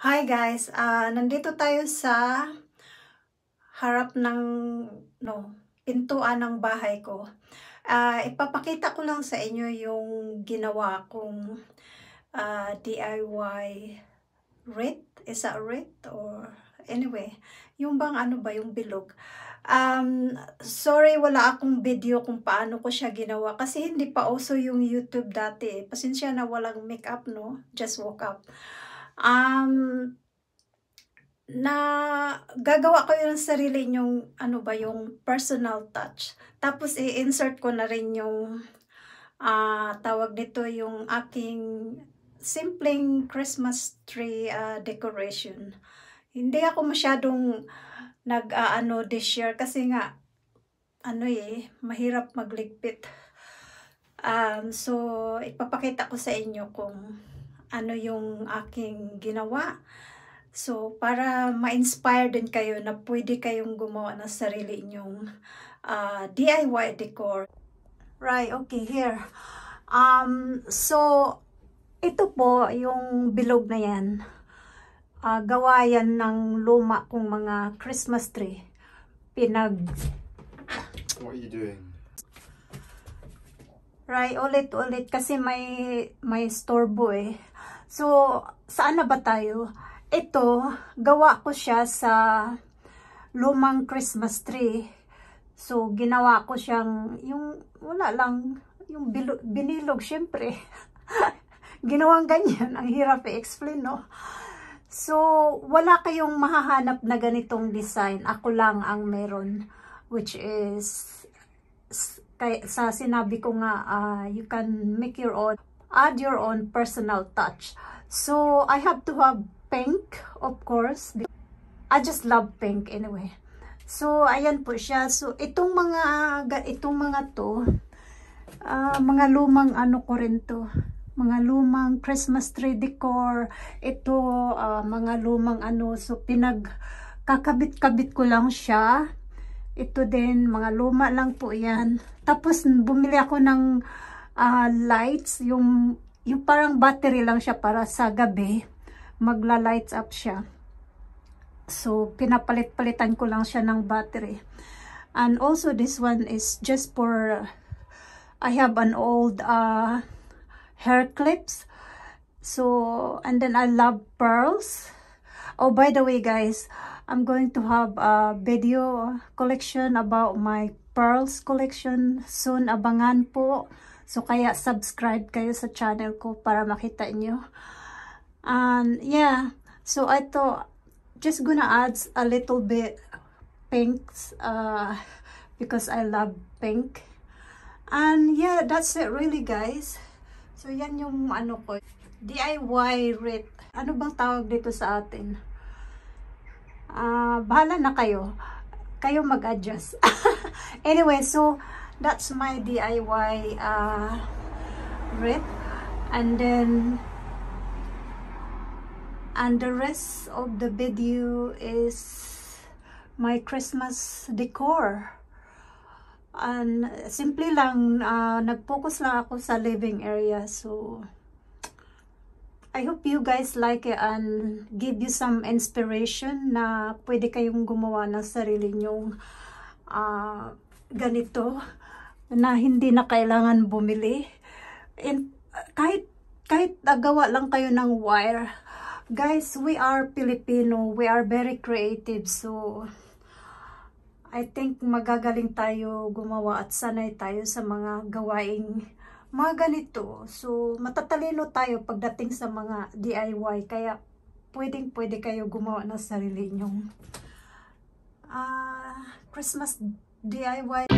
Hi guys, nandito tayo sa harap ng pintuan ng bahay ko. Ipapakita ko lang sa inyo yung ginawa kong DIY wreath. Is that wreath? Or anyway, yung bang yung bilog. Sorry, wala akong video kung paano ko siya ginawa kasi hindi pa uso yung YouTube dati. Pasensya na, walang makeup, no? Just woke up. Na gagawa ko yung sarili yung yung personal touch. Tapos i-insert ko na rin yung tawag nito yung aking simpleng Christmas tree decoration. Hindi ako masyadong this year kasi nga mahirap magligpit. So ipapakita ko sa inyo kung ano yung aking ginawa. So, para ma-inspire din kayo na pwede kayong gumawa ng sarili inyong DIY decor. Right, okay, here. So, ito po, yung bilog na yan. Gawa yan ng luma kong mga Christmas tree. What are you doing? Right, ulit-ulit kasi may storbo eh. So, saan na ba tayo? Ito, gawa ko siya sa lumang Christmas tree. So, ginawa ko siyang, wala lang, yung binilog, syempre. Ginawang ganyan, ang hirap i-explain, no? So, wala kayong mahahanap na ganitong design. Ako lang ang meron, which is, sa sinabi ko nga, you can make your own, add your own personal touch. So, I have to have pink, of course. I just love pink anyway. So, ayan po siya. So, itong mga to, mga lumang ko rin to. Mga lumang Christmas tree decor. Ito, mga lumang so pinagkakabit-kabit ko lang siya. Ito din, mga luma lang po yan. Tapos, bumili ako ng lights, yung parang battery lang siya para sa gabi. Magla-lights up siya. So, pinapalit-palitan ko lang siya ng battery. And also, this one is just for, I have an old hair clips. So, and then I love pearls. Oh, by the way, guys, I'm going to have a video collection about my pearls collection. Soon, abangan po. So, kaya subscribe kayo sa channel ko para makita nyo. And yeah, so I thought just gonna add a little bit pinks because I love pink. And yeah, that's it really, guys. So yan yung ko, DIY wreath. Ano bang tawag dito sa atin? Bahala na kayo. Kayo mag-adjust. Anyway, so that's my DIY wreath. And the rest of the video is my Christmas decor. And simple lang, nag-focus lang ako sa living area. So, I hope you guys like it and give you some inspiration na pwede kayong gumawa ng sarili nyong ganito na hindi na kailangan bumili. And kahit gawa lang kayo ng wire. Guys, we are Filipino. We are very creative. So, I think magagaling tayo gumawa at sanay tayo sa mga gawaing mga ganito. So, matatalino tayo pagdating sa mga DIY. Kaya, pwede kayo gumawa ng sarili nyong Christmas DIY.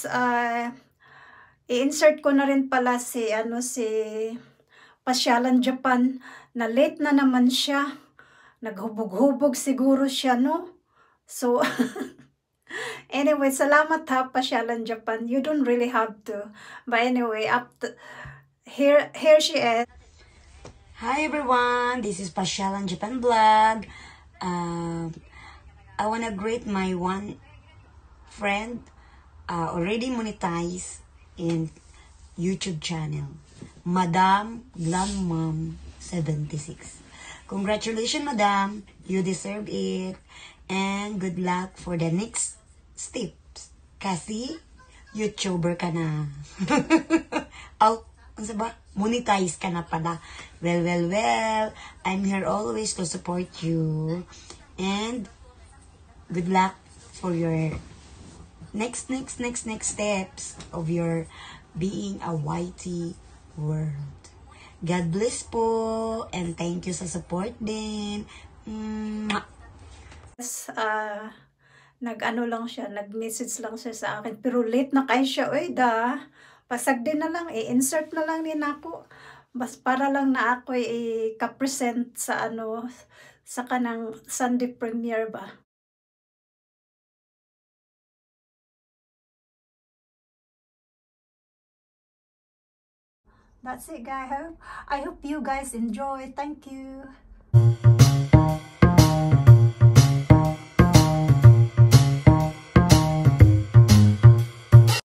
guys, i-insert ko na rin pala si Pasyalan Japan, na late na naman siya. Naghubog-hubog siguro siya, no? So, anyway, salamat ha, Pasyalan Japan. You don't really have to. But anyway, here she is. Hi everyone, this is Pasyalan Japan Vlog. I wanna greet my one friend already monetized in YouTube channel, Madam GLAMMUM76. Congratulations, Madam. You deserve it. And good luck for the next steps. Kasi, YouTuber ka na. Out. Ano ba? Monetize ka na pala. Well. I'm here always to support you. And good luck for your next steps of your being a YT world. God bless po, and thank you sa support din. Nag-ano lang siya, nag-message lang siya sa akin, pero late na kayo siya, oy da, pasag din na lang, i-insert na lang din ako, bas para lang na ako i-ka-present sa sa kanang Sunday premiere ba. That's it, guys. I hope you guys enjoy. Thank you.